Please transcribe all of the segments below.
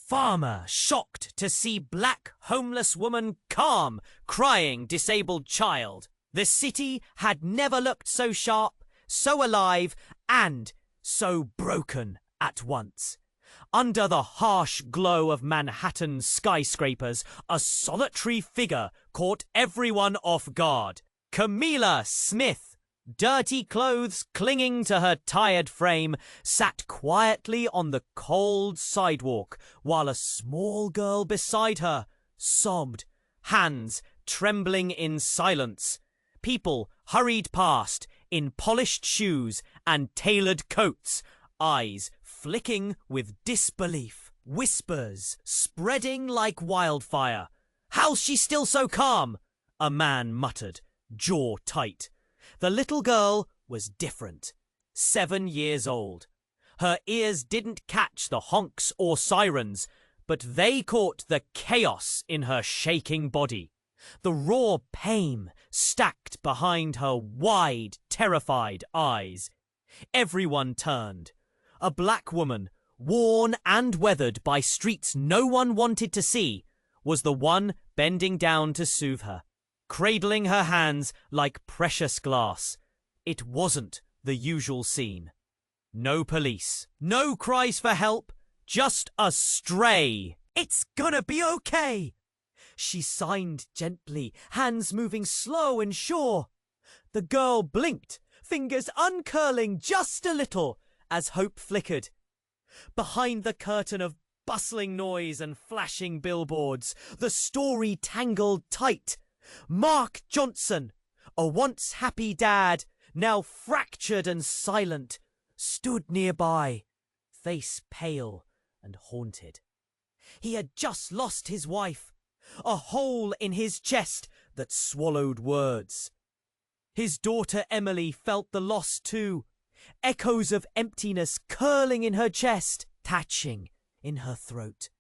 Farmer shocked to see black homeless woman calm, crying disabled child. The city had never looked so sharp, so alive, and so broken at once. Under the harsh glow of Manhattan skyscrapers, a solitary figure caught everyone off guard. Camila Smith, dirty clothes clinging to her tired frame, sat quietly on the cold sidewalk while a small girl beside her sobbed, hands trembling in silence. People hurried past in polished shoes and tailored coats, eyes flicking with disbelief, whispers spreading like wildfire. "How's she still so calm?" a man muttered, jaw tight. The little girl was different, 7 years old. Her ears didn't catch the honks or sirens, but they caught the chaos in her shaking body. The raw pain stacked behind her wide, terrified eyes. Everyone turned. A black woman, worn and weathered by streets no one wanted to see, was the one bending down to soothe her, cradling her hands like precious glass. It wasn't the usual scene. No police, no cries for help, just a stray. "It's gonna be okay," she signed gently, hands moving slow and sure. The girl blinked, fingers uncurling just a little as hope flickered. Behind the curtain of bustling noise and flashing billboards, the story tangled tight. Mark Johnson, a once happy dad, now fractured and silent, stood nearby, face pale and haunted. He had just lost his wife, a hole in his chest that swallowed words. His daughter Emily felt the loss too, echoes of emptiness curling in her chest, catching in her throat.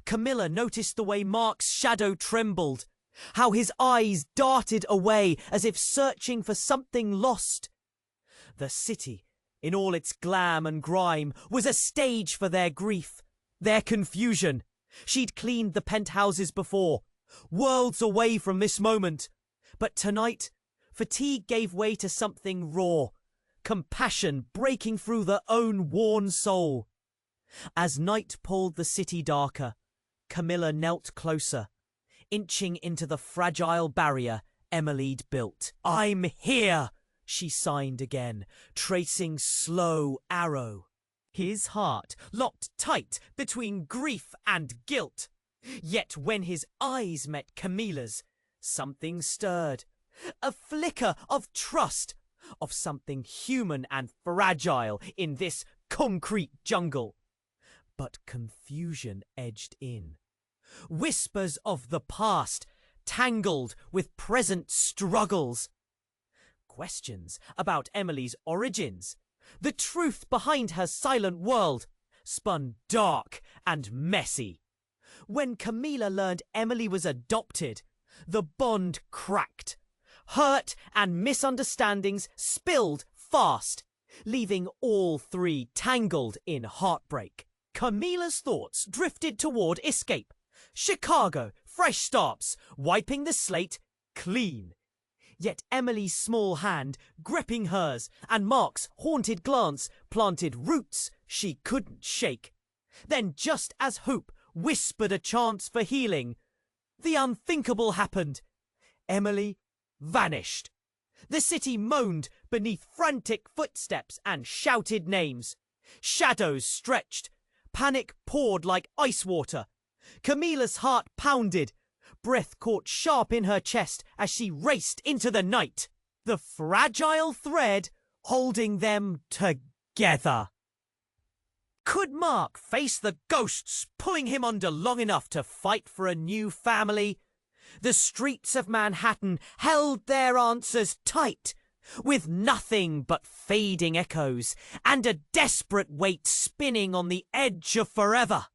Camila noticed the way Mark's shadow trembled, how his eyes darted away as if searching for something lost. The city, in all its glam and grime, was a stage for their grief, their confusion. She'd cleaned the penthouses before, worlds away from this moment. But tonight, fatigue gave way to something raw, compassion breaking through their own worn soul. As night pulled the city darker, Camila knelt closer, inching into the fragile barrier Emily'd built. "I'm here," she signed again, tracing slow arrow. His heart locked tight between grief and guilt. Yet when his eyes met Camila's, something stirred. A flicker of trust, of something human and fragile in this concrete jungle. But confusion edged in. Whispers of the past, tangled with present struggles. Questions about Emily's origins, the truth behind her silent world, spun dark and messy. When Camila learned Emily was adopted, the bond cracked. Hurt and misunderstandings spilled fast, leaving all three tangled in heartbreak. Camila's thoughts drifted toward escape. Chicago, fresh starts, wiping the slate clean. Yet Emily's small hand, gripping hers, and Mark's haunted glance planted roots she couldn't shake. Then, just as hope whispered a chance for healing, the unthinkable happened. Emily vanished. The city moaned beneath frantic footsteps and shouted names. Shadows stretched. Panic poured like ice water. Camila's heart pounded. Breath caught sharp in her chest as she raced into the night. The fragile thread holding them together. Could Mark face the ghosts pulling him under long enough to fight for a new family? The streets of Manhattan held their answers tight, with nothing but fading echoes and a desperate weight spinning on the edge of forever.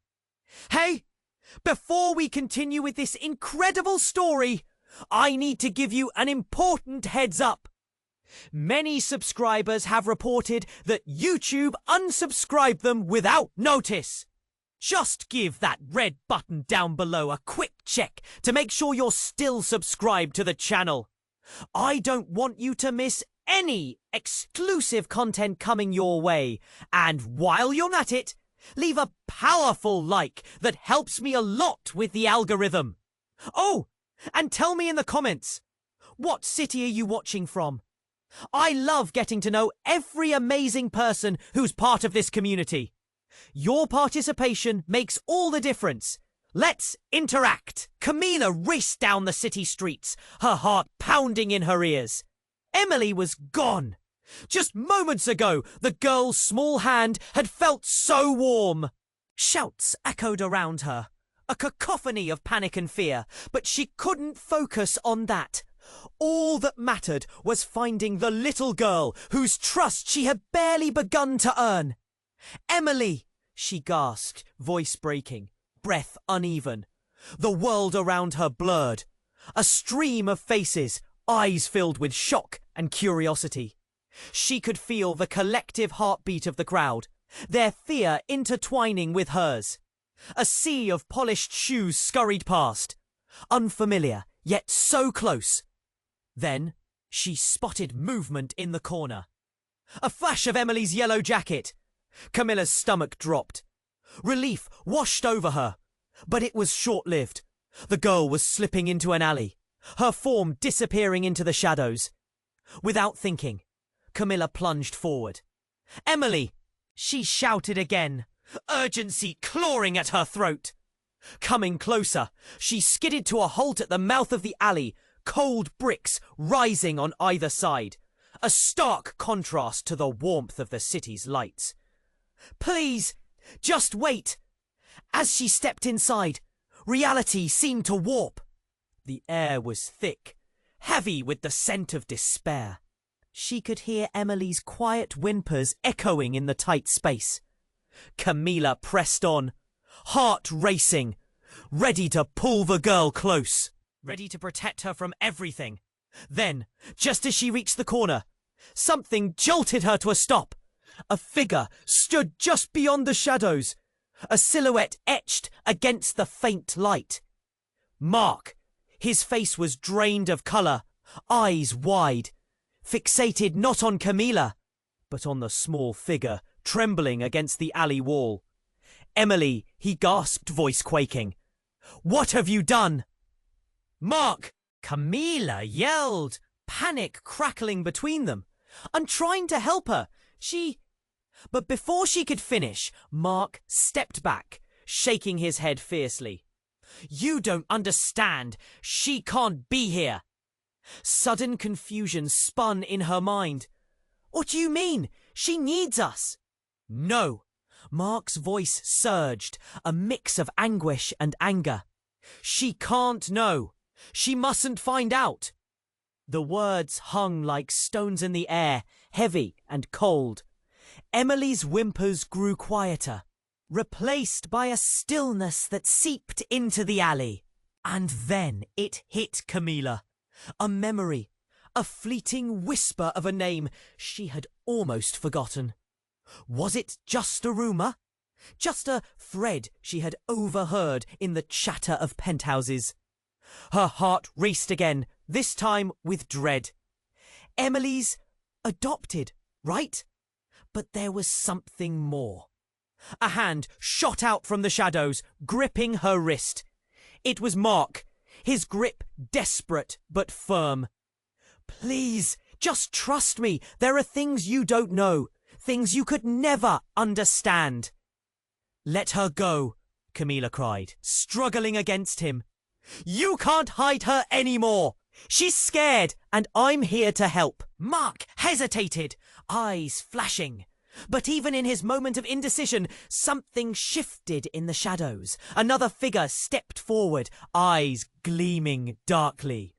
Hey, before we continue with this incredible story, I need to give you an important heads up. Many subscribers have reported that YouTube unsubscribed them without notice. Just give that red button down below a quick check to make sure you're still subscribed to the channel. I don't want you to miss any exclusive content coming your way. And while you're at it, leave a powerful like that helps me a lot with the algorithm. Oh, and tell me in the comments, what city are you watching from? I love getting to know every amazing person who's part of this community. Your participation makes all the difference. Let's interact. Camila raced down the city streets, her heart pounding in her ears. Emily was gone. Just moments ago, the girl's small hand had felt so warm. Shouts echoed around her, a cacophony of panic and fear, but she couldn't focus on that. All that mattered was finding the little girl whose trust she had barely begun to earn. Emily, she gasped, voice breaking, breath uneven. The world around her blurred. A stream of faces, eyes filled with shock and curiosity. She could feel the collective heartbeat of the crowd, their fear intertwining with hers. A sea of polished shoes scurried past, unfamiliar, yet so close. Then she spotted movement in the corner. A flash of Emily's yellow jacket. Camilla's stomach dropped. Relief washed over her, but it was short-lived. The girl was slipping into an alley, her form disappearing into the shadows. Without thinking, Camila plunged forward. "Emily!" she shouted again, urgency clawing at her throat. Coming closer, she skidded to a halt at the mouth of the alley, cold bricks rising on either side, a stark contrast to the warmth of the city's lights. "Please, just wait." As she stepped inside, reality seemed to warp. The air was thick, heavy with the scent of despair. She could hear Emily's quiet whimpers echoing in the tight space. Camila pressed on, heart racing, ready to pull the girl close, ready to protect her from everything. Then, just as she reached the corner, something jolted her to a stop. A figure stood just beyond the shadows, a silhouette etched against the faint light. Mark. His face was drained of colour, eyes wide, fixated not on Camila, but on the small figure trembling against the alley wall. "Emily," he gasped, voice quaking. "What have you done?" "Mark!" Camila yelled, panic crackling between them. "I'm trying to help her. But before she could finish, Mark stepped back, shaking his head fiercely. "You don't understand. She can't be here." Sudden confusion spun in her mind. "What do you mean? She needs us." "No." Mark's voice surged, a mix of anguish and anger. "She can't know. She mustn't find out." The words hung like stones in the air, heavy and cold. Emily's whimpers grew quieter, replaced by a stillness that seeped into the alley. And then it hit Camila. A memory, a fleeting whisper of a name she had almost forgotten. Was it just a rumour? Just a thread she had overheard in the chatter of penthouses? Her heart raced again, this time with dread. Emily's adopted, right? But there was something more. A hand shot out from the shadows, gripping her wrist. It was Mark, his grip desperate but firm. "Please, just trust me. There are things you don't know, things you could never understand." "Let her go," Camila cried, struggling against him. "You can't hide her anymore. She's scared, and I'm here to help." Mark hesitated, eyes flashing. But even in his moment of indecision, something shifted in the shadows. Another figure stepped forward, eyes gleaming darkly.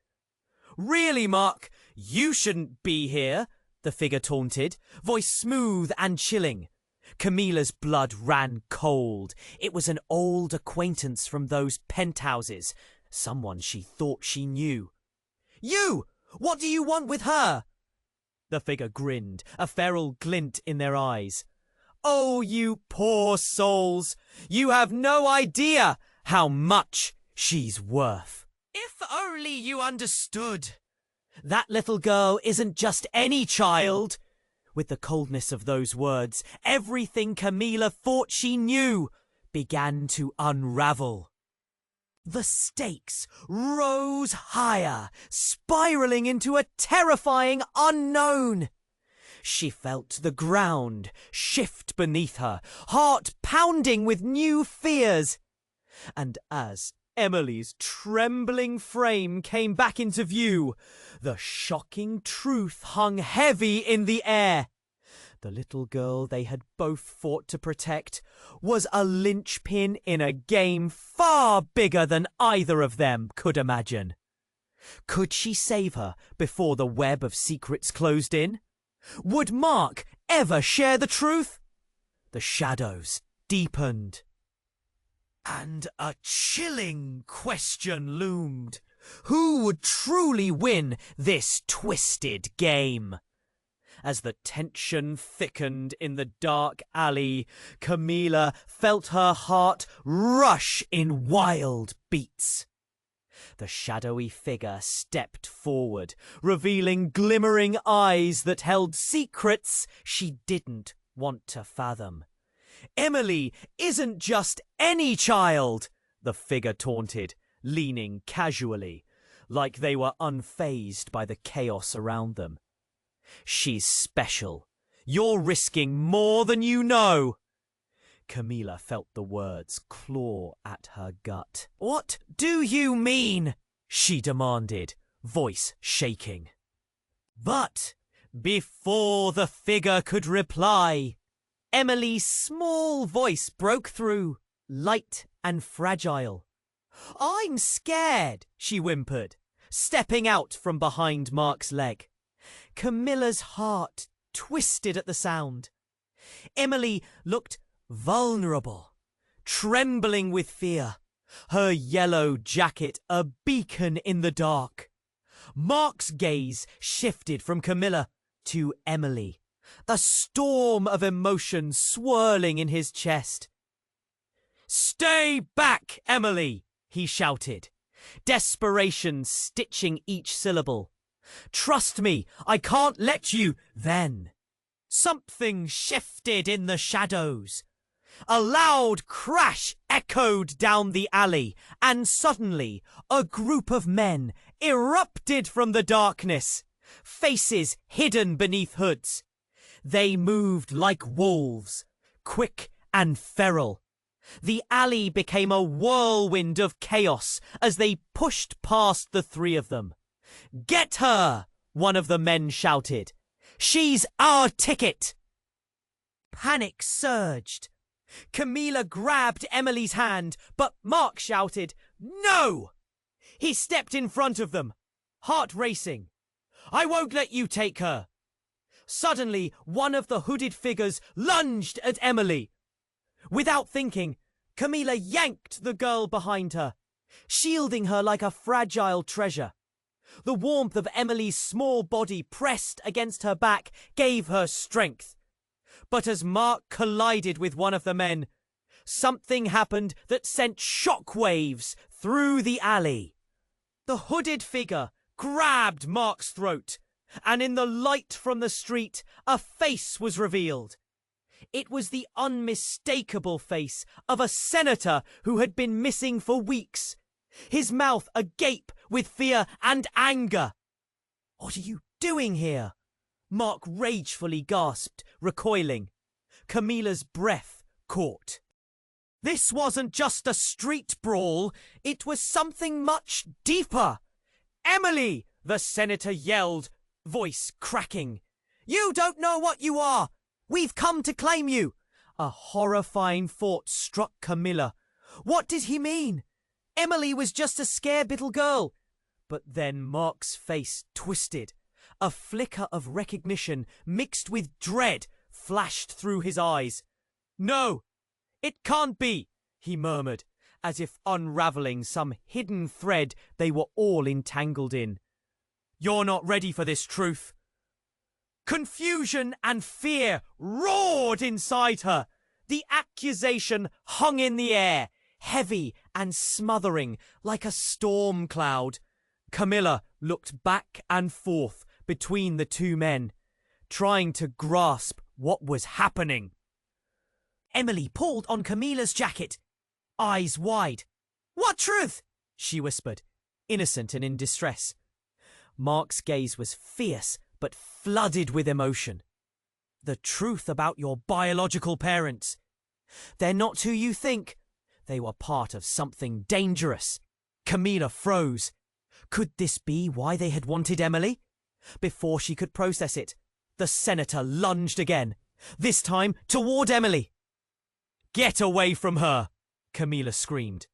"Really, Mark? You shouldn't be here," the figure taunted, voice smooth and chilling. Camila's blood ran cold. It was an old acquaintance from those penthouses, someone she thought she knew. "You! What do you want with her?" The figure grinned, a feral glint in their eyes. Oh, you poor souls! You have no idea how much she's worth. If only you understood. That little girl isn't just any child. With the coldness of those words, everything Camila thought she knew began to unravel. The stakes rose higher, spiraling into a terrifying unknown. She felt the ground shift beneath her, heart pounding with new fears. And as Emily's trembling frame came back into view, the shocking truth hung heavy in the air. The little girl they had both fought to protect was a linchpin in a game far bigger than either of them could imagine. Could she save her before the web of secrets closed in? Would Mark ever share the truth? The shadows deepened. And a chilling question loomed. Who would truly win this twisted game? As the tension thickened in the dark alley, Camila felt her heart rush in wild beats. The shadowy figure stepped forward, revealing glimmering eyes that held secrets she didn't want to fathom. Emily isn't just any child, the figure taunted, leaning casually, like they were unfazed by the chaos around them. She's special. You're risking more than you know. Camila felt the words claw at her gut. What do you mean? She demanded, voice shaking. But before the figure could reply, Emily's small voice broke through, light and fragile. I'm scared, she whimpered, stepping out from behind Mark's leg. Camilla's heart twisted at the sound. Emily looked vulnerable, trembling with fear, her yellow jacket a beacon in the dark. Mark's gaze shifted from Camila to Emily, the storm of emotion swirling in his chest. Stay back, Emily, he shouted, desperation stitching each syllable. Trust me, I can't let you. Then something shifted in the shadows. A loud crash echoed down the alley, and suddenly a group of men erupted from the darkness, faces hidden beneath hoods. They moved like wolves, quick and feral. The alley became a whirlwind of chaos as they pushed past the three of them. Get her! One of the men shouted. She's our ticket! Panic surged. Camila grabbed Emily's hand, but Mark shouted, No! He stepped in front of them, heart racing. I won't let you take her. Suddenly, one of the hooded figures lunged at Emily. Without thinking, Camila yanked the girl behind her, shielding her like a fragile treasure. The warmth of Emily's small body pressed against her back gave her strength. But as Mark collided with one of the men, something happened that sent shockwaves through the alley. The hooded figure grabbed Mark's throat, and in the light from the street, a face was revealed. It was the unmistakable face of a senator who had been missing for weeks, his mouth agape with fear and anger. What are you doing here? Mark ragefully gasped, recoiling. Camila's breath caught. This wasn't just a street brawl, it was something much deeper. Emily, the senator yelled, voice cracking. You don't know what you are! We've come to claim you! A horrifying thought struck Camila. What did he mean? Emily was just a scared little girl. But then Mark's face twisted. A flicker of recognition mixed with dread flashed through his eyes. No, it can't be, he murmured, as if unravelling some hidden thread they were all entangled in. You're not ready for this truth. Confusion and fear roared inside her. The accusation hung in the air, heavy and smothering like a storm cloud. Camila looked back and forth between the two men, trying to grasp what was happening. Emily pulled on Camila's jacket, eyes wide. "What truth?" she whispered, innocent and in distress. Mark's gaze was fierce but flooded with emotion. "The truth about your biological parents. They're not who you think. They were part of something dangerous." Camila froze. Could this be why they had wanted Emily? Before she could process it, the senator lunged again, this time toward Emily. "Get away from her!" Camila screamed,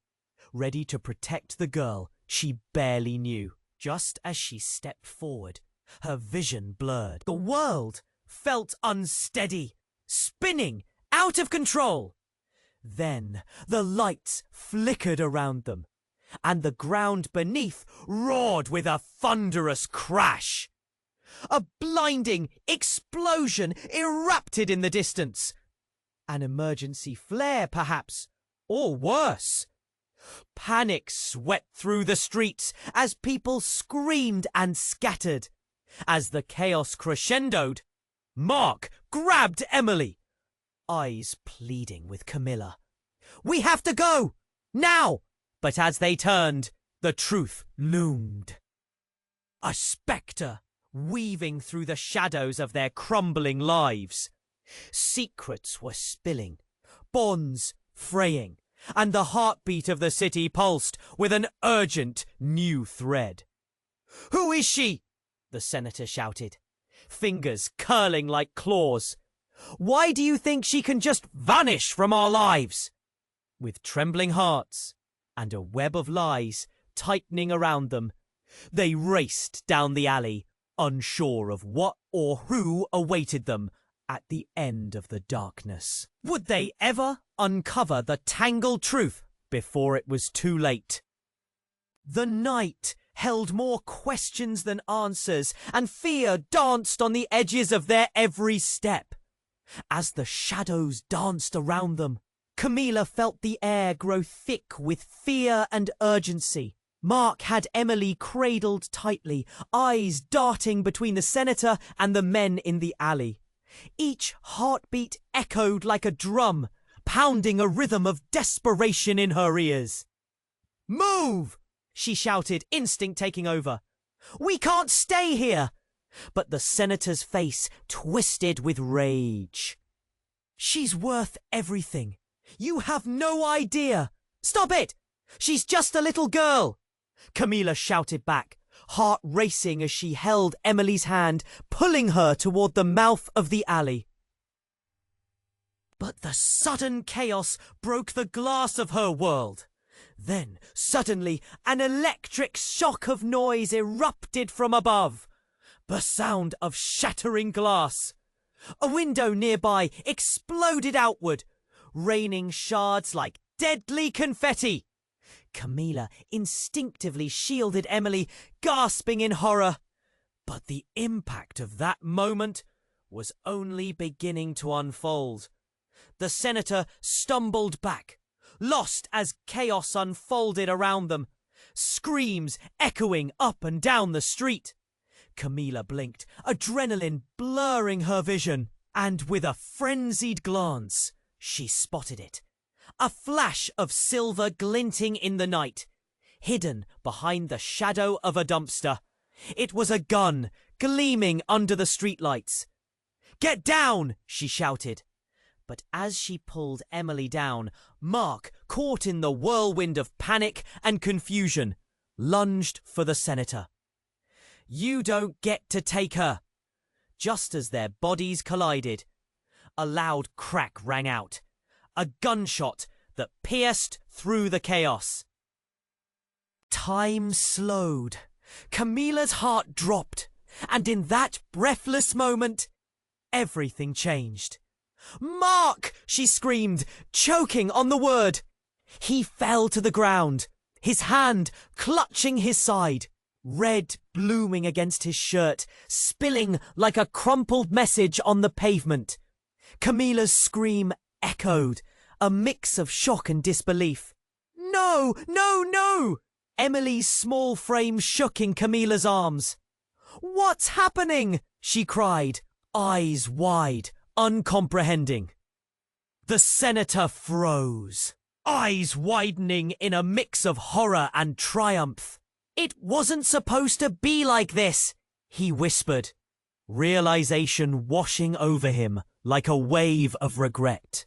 ready to protect the girl she barely knew. Just as she stepped forward, her vision blurred. The world felt unsteady, spinning, out of control. Then the lights flickered around them, and the ground beneath roared with a thunderous crash. A blinding explosion erupted in the distance. An emergency flare, perhaps, or worse. Panic swept through the streets as people screamed and scattered. As the chaos crescendoed, Mark grabbed Emily, eyes pleading with Camila. "We have to go! Now!" But as they turned, the truth loomed. A spectre weaving through the shadows of their crumbling lives. Secrets were spilling, bonds fraying, and the heartbeat of the city pulsed with an urgent new thread. "Who is she?" the senator shouted, fingers curling like claws. "Why do you think she can just vanish from our lives?" With trembling hearts and a web of lies tightening around them, they raced down the alley, unsure of what or who awaited them at the end of the darkness. Would they ever uncover the tangled truth before it was too late? The night held more questions than answers, and fear danced on the edges of their every step. As the shadows danced around them, Camila felt the air grow thick with fear and urgency. Mark had Emily cradled tightly, eyes darting between the senator and the men in the alley. Each heartbeat echoed like a drum, pounding a rhythm of desperation in her ears. "Move!" she shouted, instinct taking over. "We can't stay here!" But the senator's face twisted with rage. "She's worth everything. You have no idea. Stop it! She's just a little girl!" Camila shouted back, heart racing as she held Emily's hand, pulling her toward the mouth of the alley. But the sudden chaos broke the glass of her world. Then, suddenly, an electric shock of noise erupted from above. The sound of shattering glass. A window nearby exploded outward, raining shards like deadly confetti. Camila instinctively shielded Emily, gasping in horror. But the impact of that moment was only beginning to unfold. The senator stumbled back, lost as chaos unfolded around them, screams echoing up and down the street. Camila blinked, adrenaline blurring her vision, and with a frenzied glance, she spotted it. A flash of silver glinting in the night, hidden behind the shadow of a dumpster. It was a gun, gleaming under the streetlights. "Get down!" she shouted. But as she pulled Emily down, Mark, caught in the whirlwind of panic and confusion, lunged for the senator. "You don't get to take her!" Just as their bodies collided, a loud crack rang out. A gunshot that pierced through the chaos. Time slowed. Camila's heart dropped. And in that breathless moment, everything changed. "Mark!" she screamed, choking on the word. He fell to the ground, his hand clutching his side. red blooming against his shirt, spilling like a crumpled message on the pavement. Camila's scream echoed, a mix of shock and disbelief. "No, no, no!" Emily's small frame shook in Camila's arms. "What's happening?" she cried, eyes wide, uncomprehending. The senator froze, eyes widening in a mix of horror and triumph. "It wasn't supposed to be like this," he whispered, realization washing over him like a wave of regret.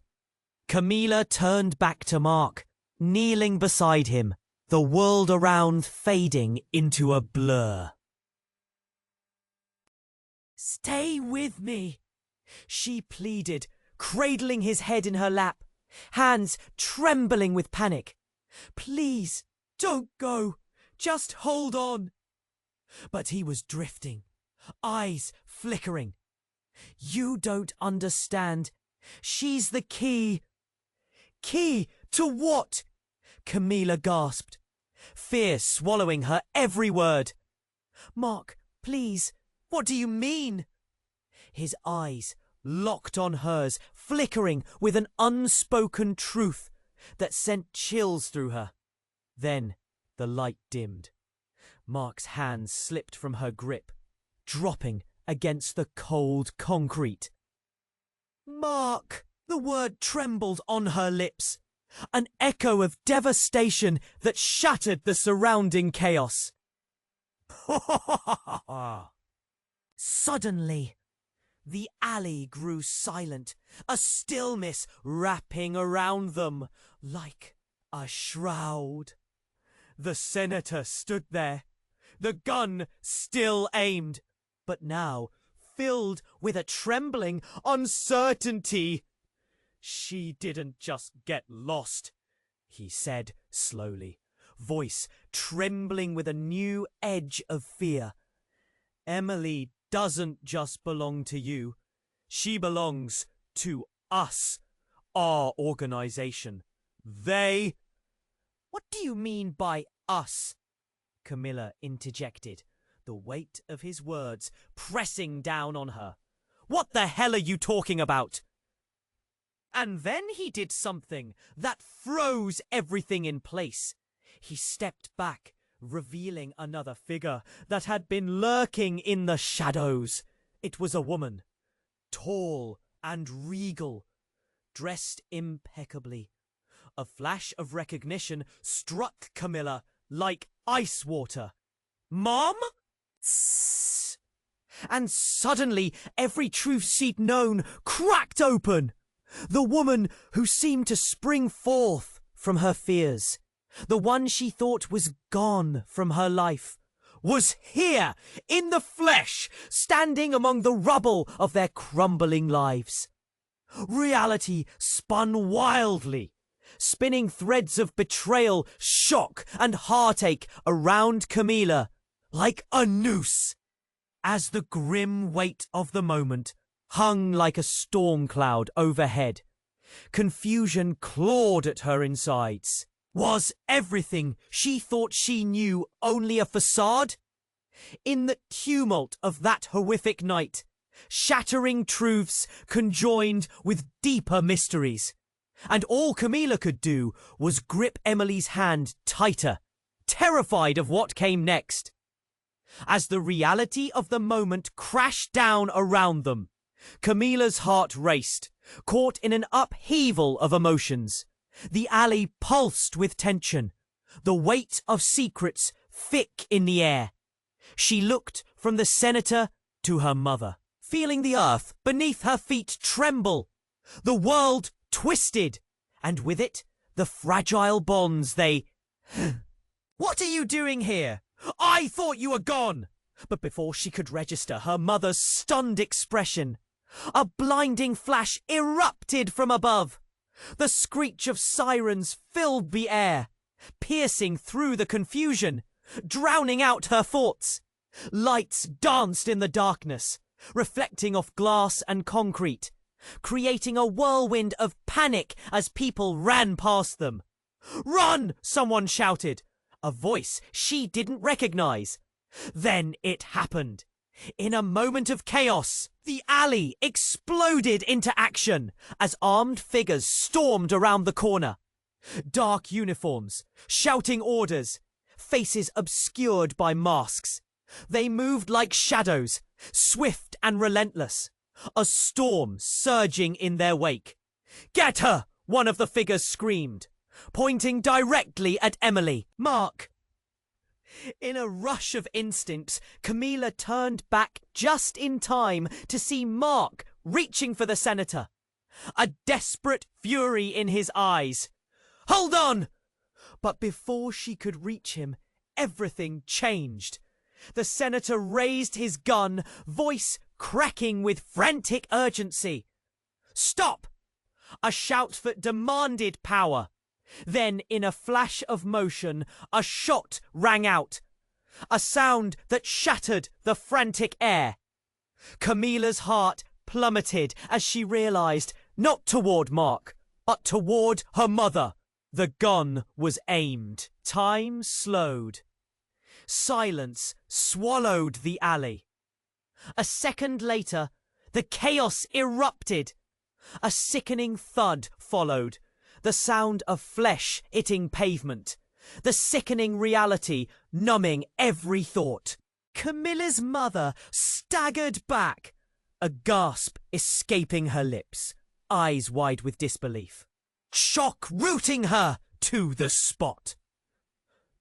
Camila turned back to Mark, kneeling beside him, the world around fading into a blur. "Stay with me," she pleaded, cradling his head in her lap, hands trembling with panic. "Please, don't go. Just hold on." But he was drifting, eyes flickering. "You don't understand. She's the key." "Key to what?" Camila gasped, fear swallowing her every word. "Mark, please, what do you mean?" His eyes locked on hers, flickering with an unspoken truth that sent chills through her. Then the light dimmed. Mark's hands slipped from her grip, dropping against the cold concrete. "Mark!" The word trembled on her lips, an echo of devastation that shattered the surrounding chaos. Suddenly, the alley grew silent, a stillness wrapping around them like a shroud. The senator stood there, the gun still aimed, but now filled with a trembling uncertainty. "She didn't just get lost," he said slowly, voice trembling with a new edge of fear. "Emily doesn't just belong to you. She belongs to us, our organization. They—" "What do you mean by us?" Camila interjected, the weight of his words pressing down on her. "What the hell are you talking about?" And then he did something that froze everything in place. He stepped back, revealing another figure that had been lurking in the shadows. It was a woman, tall and regal, dressed impeccably. A flash of recognition struck Camila like ice water. "Mom?" Tss. And suddenly every truth she'd known cracked open. The woman who seemed to spring forth from her fears, the one she thought was gone from her life, was here, in the flesh, standing among the rubble of their crumbling lives. Reality spun wildly, spinning threads of betrayal, shock, and heartache around Camila like a noose, as the grim weight of the moment hung like a storm cloud overhead. Confusion clawed at her insides. Was everything she thought she knew only a facade? In the tumult of that horrific night, shattering truths conjoined with deeper mysteries. And all Camila could do was grip Emily's hand tighter, terrified of what came next. As the reality of the moment crashed down around them, Camila's heart raced, caught in an upheaval of emotions. The alley pulsed with tension, the weight of secrets thick in the air. She looked from the senator to her mother, feeling the earth beneath her feet tremble. The world twisted, and with it, the fragile bonds they... "What are you doing here? I thought you were gone!" But before she could register her mother's stunned expression, a blinding flash erupted from above. The screech of sirens filled the air, piercing through the confusion, drowning out her thoughts. Lights danced in the darkness, reflecting off glass and concrete, creating a whirlwind of panic as people ran past them. "Run!" someone shouted, a voice she didn't recognize. Then it happened. In a moment of chaos, the alley exploded into action as armed figures stormed around the corner. Dark uniforms, shouting orders, faces obscured by masks. They moved like shadows, swift and relentless, a storm surging in their wake. "Get her!" one of the figures screamed, pointing directly at Emily. "Mark!" In a rush of instincts, Camila turned back just in time to see Mark reaching for the senator, a desperate fury in his eyes. "Hold on!" But before she could reach him, everything changed. The senator raised his gun, voice cracking with frantic urgency. "Stop!" A shout that demanded power. Then, in a flash of motion, a shot rang out. A sound that shattered the frantic air. Camila's heart plummeted as she realized, not toward Mark, but toward her mother. The gun was aimed. Time slowed. Silence swallowed the alley. A second later, the chaos erupted. A sickening thud followed, the sound of flesh hitting pavement, the sickening reality numbing every thought. Camilla's mother staggered back, a gasp escaping her lips, eyes wide with disbelief. Shock rooting her to the spot.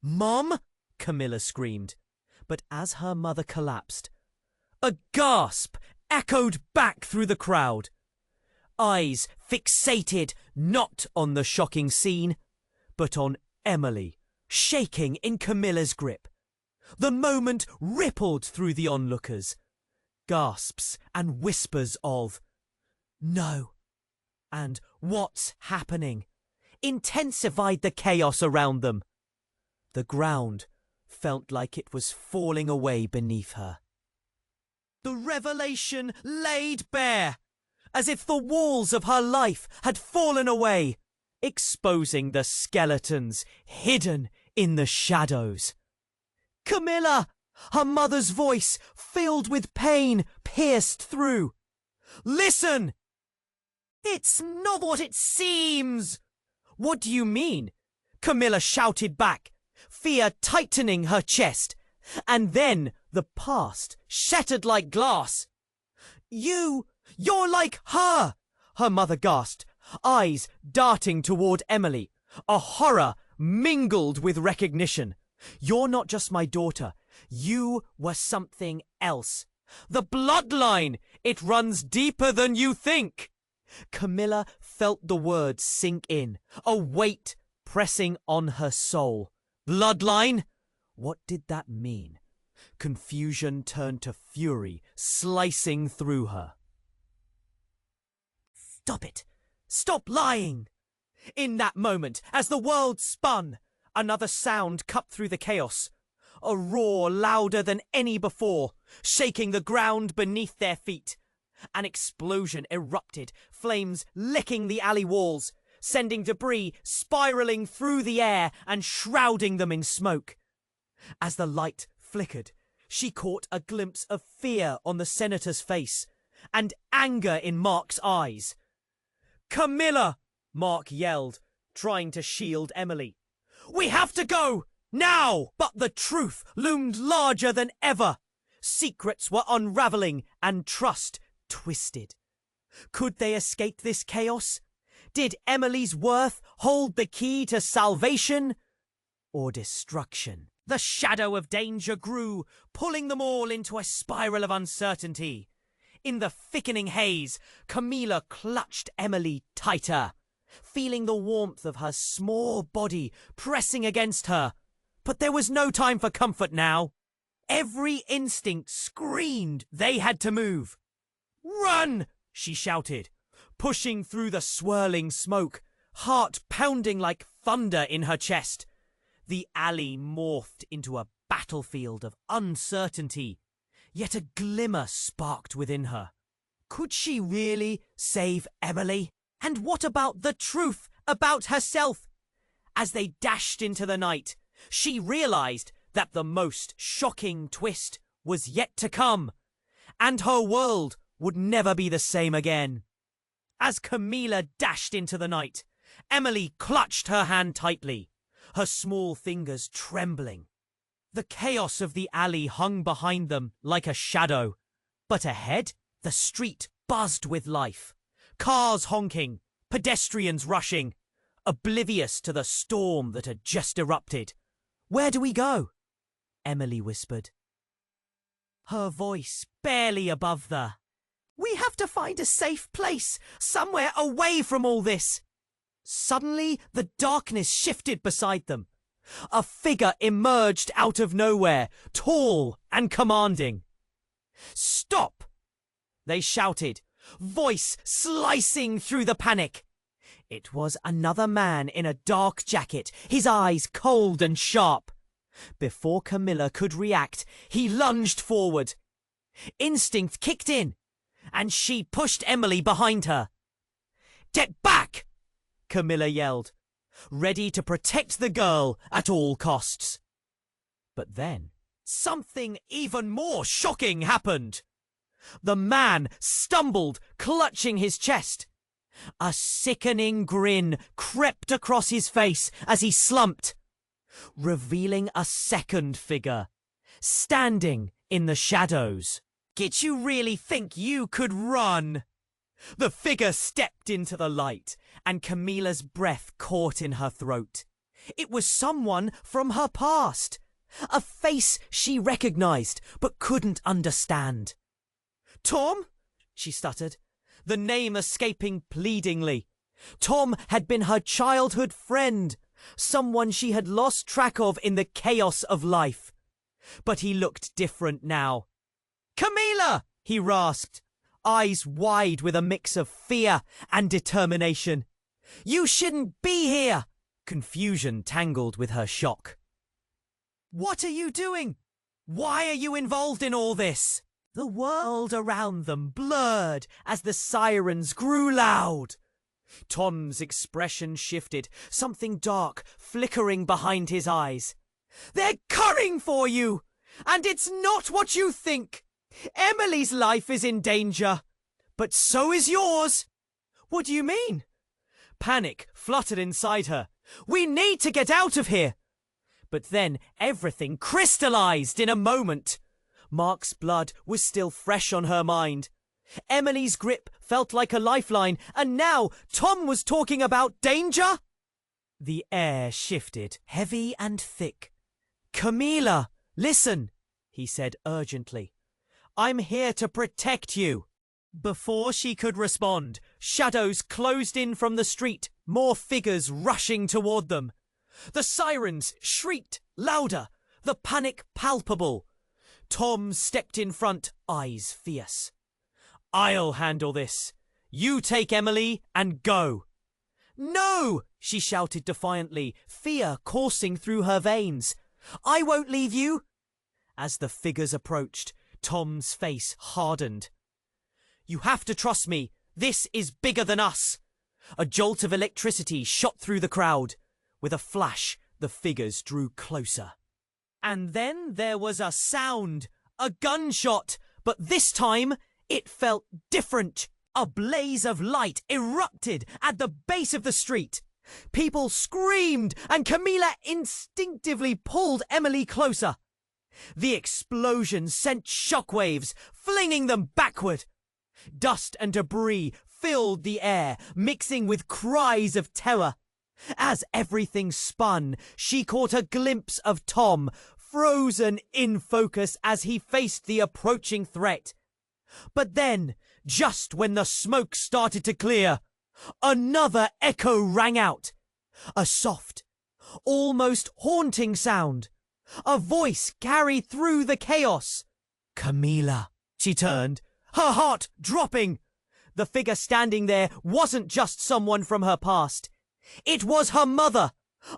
"Mom!" Camila screamed, but as her mother collapsed, a gasp echoed back through the crowd. Eyes fixated not on the shocking scene, but on Emily, shaking in Camilla's grip. The moment rippled through the onlookers. Gasps and whispers of, "No," and "What's happening?" intensified the chaos around them. The ground felt like it was falling away beneath her. The revelation laid bare, as if the walls of her life had fallen away, exposing the skeletons hidden in the shadows. "Camila!" Her mother's voice, filled with pain, pierced through. "Listen!" "It's not what it seems!" "What do you mean?" Camila shouted back, fear tightening her chest. And then the past shattered like glass. You're like her!" her mother gasped, eyes darting toward Emily, a horror mingled with recognition. "You're not just my daughter. You were something else. The bloodline! It runs deeper than you think!" Camila felt the words sink in, a weight pressing on her soul. Bloodline? What did that mean? Confusion turned to fury, slicing through her. "Stop it! Stop lying!" In that moment, as the world spun, another sound cut through the chaos. A roar louder than any before, shaking the ground beneath their feet. An explosion erupted, flames licking the alley walls, sending debris spiraling through the air and shrouding them in smoke. As the light flickered, she caught a glimpse of fear on the senator's face and anger in Mark's eyes. "Camila!" Mark yelled, trying to shield Emily. "We have to go! Now!" But the truth loomed larger than ever. Secrets were unraveling and trust twisted. Could they escape this chaos? Did Emily's worth hold the key to salvation or destruction? The shadow of danger grew, pulling them all into a spiral of uncertainty. In the thickening haze, Camila clutched Emily tighter, feeling the warmth of her small body pressing against her. But there was no time for comfort now. Every instinct screamed they had to move. "Run!" she shouted, pushing through the swirling smoke, heart pounding like thunder in her chest. The alley morphed into a battlefield of uncertainty, yet a glimmer sparked within her. Could she really save Emily? And what about the truth about herself? As they dashed into the night, she realized that the most shocking twist was yet to come, and her world would never be the same again. As Camila dashed into the night, Emily clutched her hand tightly, her small fingers trembling. The chaos of the alley hung behind them like a shadow, but ahead, the street buzzed with life. Cars honking, pedestrians rushing, oblivious to the storm that had just erupted. "Where do we go?" Emily whispered, her voice barely above the, "We have to find a safe place, somewhere away from all this." Suddenly, the darkness shifted beside them. A figure emerged out of nowhere, tall and commanding. "Stop!" they shouted, voice slicing through the panic. It was another man in a dark jacket, his eyes cold and sharp. Before Camila could react, he lunged forward. Instinct kicked in, and she pushed Emily behind her. "Get back!" Camila yelled, ready to protect the girl at all costs. But then, something even more shocking happened. The man stumbled, clutching his chest. A sickening grin crept across his face as he slumped, revealing a second figure, standing in the shadows. "Did you really think you could run?" The figure stepped into the light, and Camila's breath caught in her throat. It was someone from her past, a face she recognized but couldn't understand. "Tom?" she stuttered, the name escaping pleadingly. Tom had been her childhood friend, someone she had lost track of in the chaos of life. But he looked different now. "Camila!" he rasped, eyes wide with a mix of fear and determination. "You shouldn't be here!" Confusion tangled with her shock. "What are you doing? Why are you involved in all this?" The world around them blurred as the sirens grew loud. Tom's expression shifted, something dark flickering behind his eyes. "They're coming for you! And it's not what you think! Emily's life is in danger, but so is yours." "What do you mean?" Panic fluttered inside her. "We need to get out of here!" But then everything crystallized in a moment. Mark's blood was still fresh on her mind. Emily's grip felt like a lifeline, and now Tom was talking about danger? The air shifted, heavy and thick. "Camila, listen," he said urgently. "I'm here to protect you." Before she could respond, shadows closed in from the street, more figures rushing toward them. The sirens shrieked louder, the panic palpable. Tom stepped in front, eyes fierce. "I'll handle this. You take Emily and go." "No!" she shouted defiantly, fear coursing through her veins. "I won't leave you." As the figures approached, Tom's face hardened. "You have to trust me. This is bigger than us." A jolt of electricity shot through the crowd. With a flash, the figures drew closer. And then there was a sound, a gunshot, but this time it felt different. A blaze of light erupted at the base of the street. People screamed, and Camila instinctively pulled Emily closer. The explosion sent shockwaves, flinging them backward. Dust and debris filled the air, mixing with cries of terror. As everything spun, she caught a glimpse of Tom, frozen in focus as he faced the approaching threat. But then, just when the smoke started to clear, another echo rang out. A soft, almost haunting sound. A voice carried through the chaos. "Camila." She turned, her heart dropping. The figure standing there wasn't just someone from her past. It was her mother,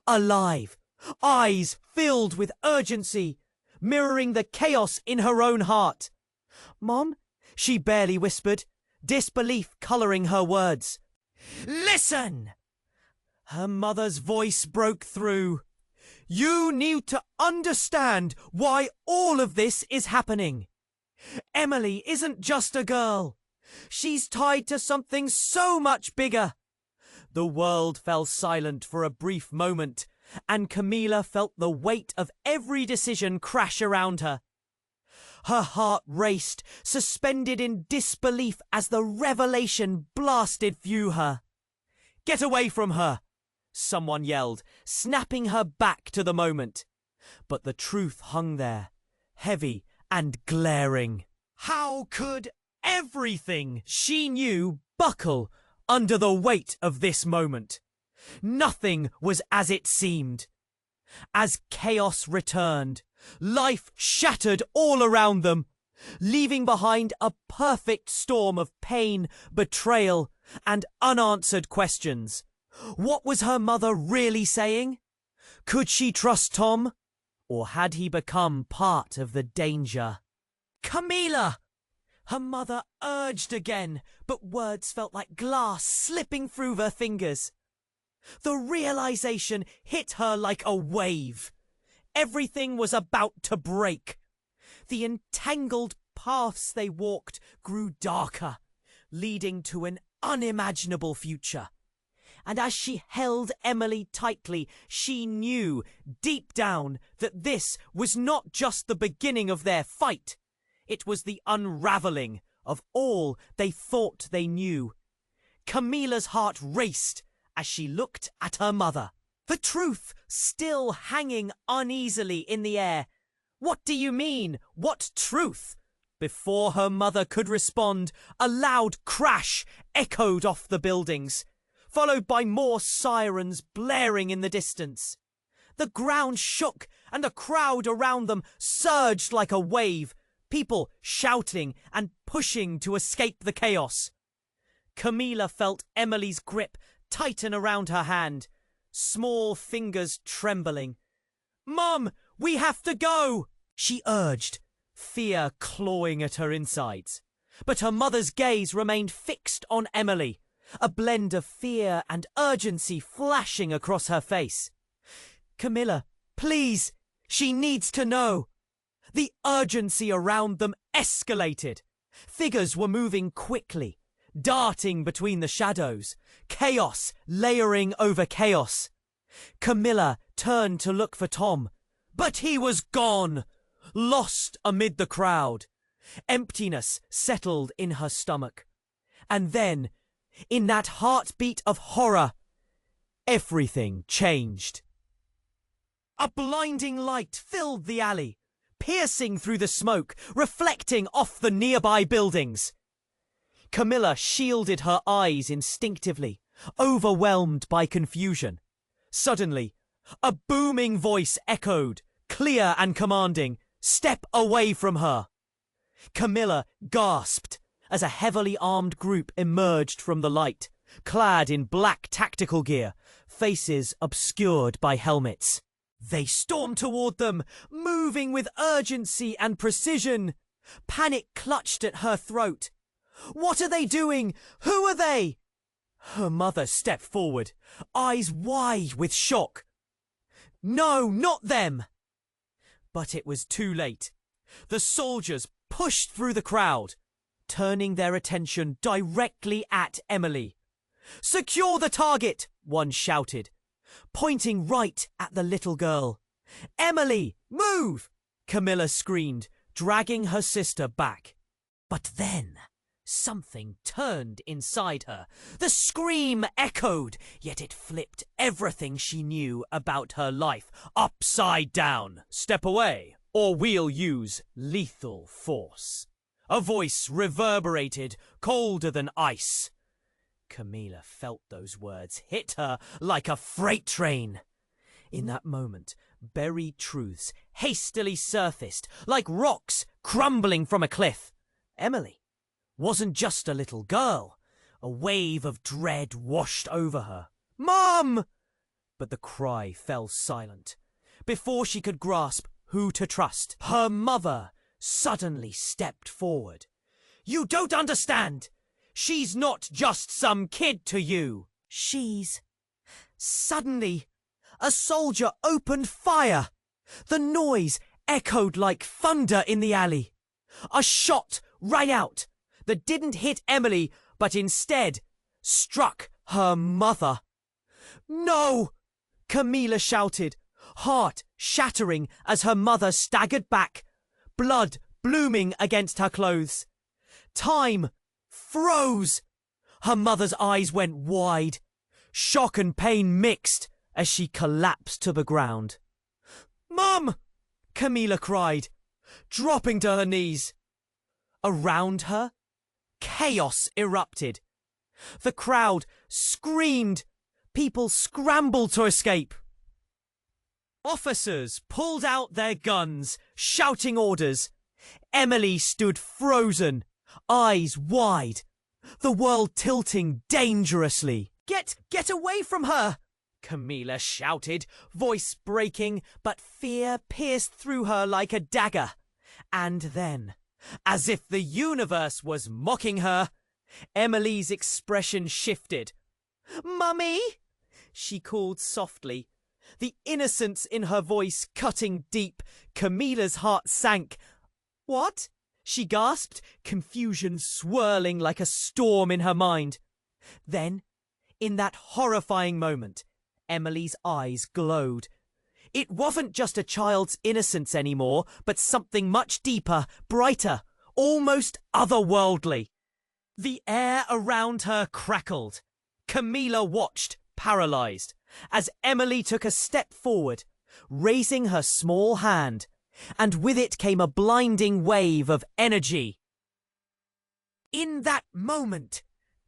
alive, eyes filled with urgency, mirroring the chaos in her own heart. "Mom?" she barely whispered, disbelief coloring her words. "Listen!" Her mother's voice broke through. You need to understand why all of this is happening. Emily isn't just a girl. She's tied to something so much bigger. The world fell silent for a brief moment, and Camila felt the weight of every decision crash around her. Her heart raced, suspended in disbelief as the revelation blasted through her. "Get away from her!" someone yelled, snapping her back to the moment. But the truth hung there, heavy and glaring. How could everything she knew buckle under the weight of this moment? Nothing was as it seemed. As chaos returned, life shattered all around them, leaving behind a perfect storm of pain, betrayal, and unanswered questions. What was her mother really saying? Could she trust Tom? Or had he become part of the danger? "Camila!" Her mother urged again, but words felt like glass slipping through her fingers. The realization hit her like a wave. Everything was about to break. The entangled paths they walked grew darker, leading to an unimaginable future. And as she held Emily tightly, she knew deep down that this was not just the beginning of their fight. It was the unraveling of all they thought they knew. Camila's heart raced as she looked at her mother, the truth still hanging uneasily in the air. "What do you mean? What truth?" Before her mother could respond, a loud crash echoed off the buildings, followed by more sirens blaring in the distance. The ground shook and the crowd around them surged like a wave, people shouting and pushing to escape the chaos. Camila felt Emily's grip tighten around her hand, small fingers trembling. "Mum, we have to go!" she urged, fear clawing at her insides. But her mother's gaze remained fixed on Emily, a blend of fear and urgency flashing across her face. "Camila, please, she needs to know." The urgency around them escalated. Figures were moving quickly, darting between the shadows, chaos layering over chaos. Camila turned to look for Tom, but he was gone, lost amid the crowd. Emptiness settled in her stomach. And then, in that heartbeat of horror, everything changed. A blinding light filled the alley, piercing through the smoke, reflecting off the nearby buildings. Camila shielded her eyes instinctively, overwhelmed by confusion. Suddenly, a booming voice echoed, clear and commanding, "Step away from her." Camila gasped as a heavily armed group emerged from the light, clad in black tactical gear, faces obscured by helmets. They stormed toward them, moving with urgency and precision. Panic clutched at her throat. "What are they doing? Who are they?" Her mother stepped forward, eyes wide with shock. "No, not them!" But it was too late. The soldiers pushed through the crowd, turning their attention directly at Emily. "Secure the target!" one shouted, pointing right at the little girl. "Emily, move!" Camila screamed, dragging her sister back. But then something turned inside her. The scream echoed, yet it flipped everything she knew about her life upside down. "Step away, or we'll use lethal force." A voice reverberated, colder than ice. Camila felt those words hit her like a freight train. In that moment, buried truths hastily surfaced, like rocks crumbling from a cliff. Emily wasn't just a little girl. A wave of dread washed over her. "Mom!" But the cry fell silent. Before she could grasp who to trust, her mother suddenly stepped forward. "You don't understand! She's not just some kid to you. She's..." Suddenly, a soldier opened fire. The noise echoed like thunder in the alley. A shot rang out that didn't hit Emily, but instead struck her mother. "No!" Camila shouted, heart shattering as her mother staggered back, blood blooming against her clothes. Time froze. Her mother's eyes went wide. Shock and pain mixed as she collapsed to the ground. "Mum!" Camila cried, dropping to her knees. Around her, chaos erupted. The crowd screamed. People scrambled to escape. Officers pulled out their guns, shouting orders. Emily stood frozen, eyes wide, the world tilting dangerously. Get away from her!" Camila shouted, voice breaking, but fear pierced through her like a dagger. And then, as if the universe was mocking her, Emily's expression shifted. "Mummy!" she called softly, the innocence in her voice cutting deep. Camila's heart sank. "What?" she gasped, confusion swirling like a storm in her mind. Then, in that horrifying moment, Emily's eyes glowed. It wasn't just a child's innocence anymore, but something much deeper, brighter, almost otherworldly. The air around her crackled. Camila watched, paralyzed, as Emily took a step forward, raising her small hand, and with it came a blinding wave of energy. In that moment,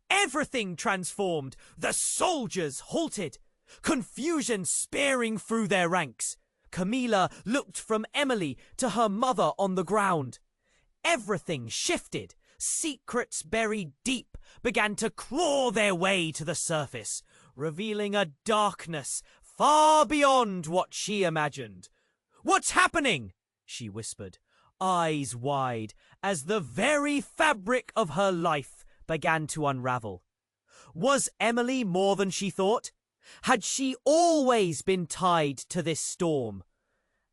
everything transformed. The soldiers halted, confusion spearing through their ranks. Camila looked from Emily to her mother on the ground. Everything shifted. Secrets buried deep began to claw their way to the surface, revealing a darkness far beyond what she imagined. "What's happening?" she whispered, eyes wide, as the very fabric of her life began to unravel. Was Emily more than she thought? Had she always been tied to this storm?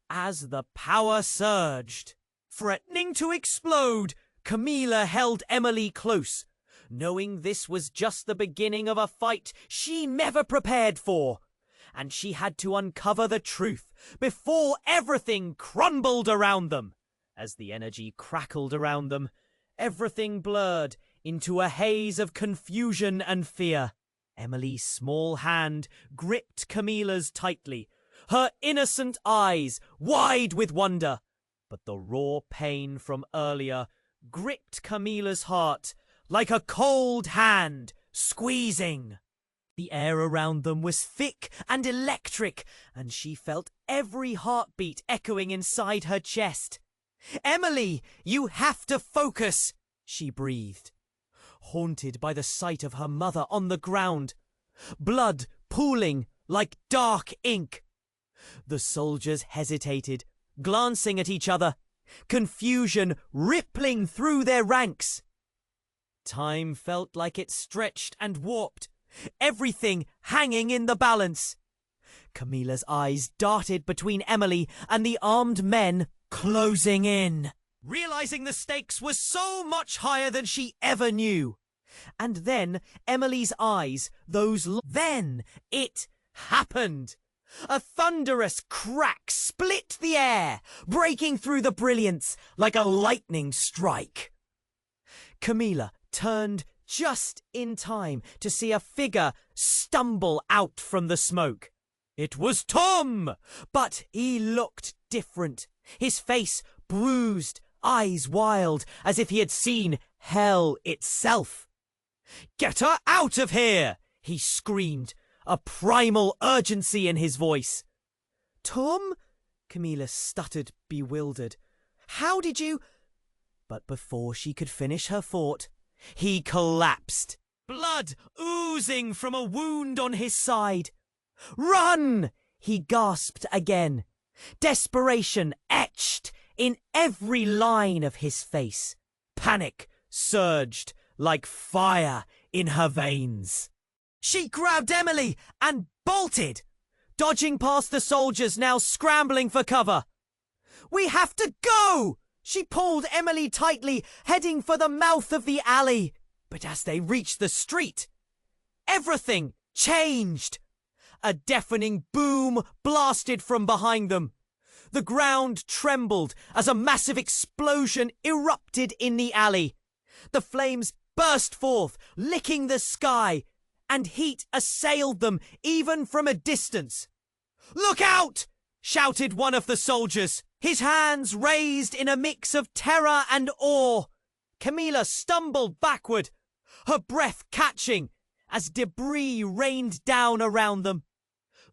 As the power surged, threatening to explode, Camila held Emily close, knowing this was just the beginning of a fight she never prepared for. And she had to uncover the truth before everything crumbled around them. As the energy crackled around them, everything blurred into a haze of confusion and fear. Emily's small hand gripped Camila's tightly, her innocent eyes wide with wonder. But the raw pain from earlier gripped Camila's heart like a cold hand squeezing. The air around them was thick and electric, and she felt every heartbeat echoing inside her chest. "Emily, you have to focus," she breathed, haunted by the sight of her mother on the ground, blood pooling like dark ink. The soldiers hesitated, glancing at each other, confusion rippling through their ranks. Time felt like it stretched and warped, everything hanging in the balance. Camila's eyes darted between Emily and the armed men closing in, realizing the stakes were so much higher than she ever knew. And then Emily's eyes, then it happened. A thunderous crack split the air, breaking through the brilliance like a lightning strike. Camila turned just in time to see a figure stumble out from the smoke. It was Tom, but he looked different. His face bruised, eyes wild, as if he had seen hell itself. "Get her out of here!" he screamed, a primal urgency in his voice. "Tom?" Camila stuttered, bewildered. "How did you—" But before she could finish her thought, he collapsed, blood oozing from a wound on his side. "Run!" he gasped again, desperation etched in every line of his face. Panic surged like fire in her veins. She grabbed Emily and bolted. dodging past the soldiers now scrambling for cover. "We have to go!" She pulled Emily tightly, heading for the mouth of the alley. But as they reached the street, everything changed. A deafening boom blasted from behind them. The ground trembled as a massive explosion erupted in the alley. The flames burst forth, licking the sky, and heat assailed them even from a distance. "Look out!" shouted one of the soldiers, his hands raised in a mix of terror and awe. Camila stumbled backward, her breath catching as debris rained down around them.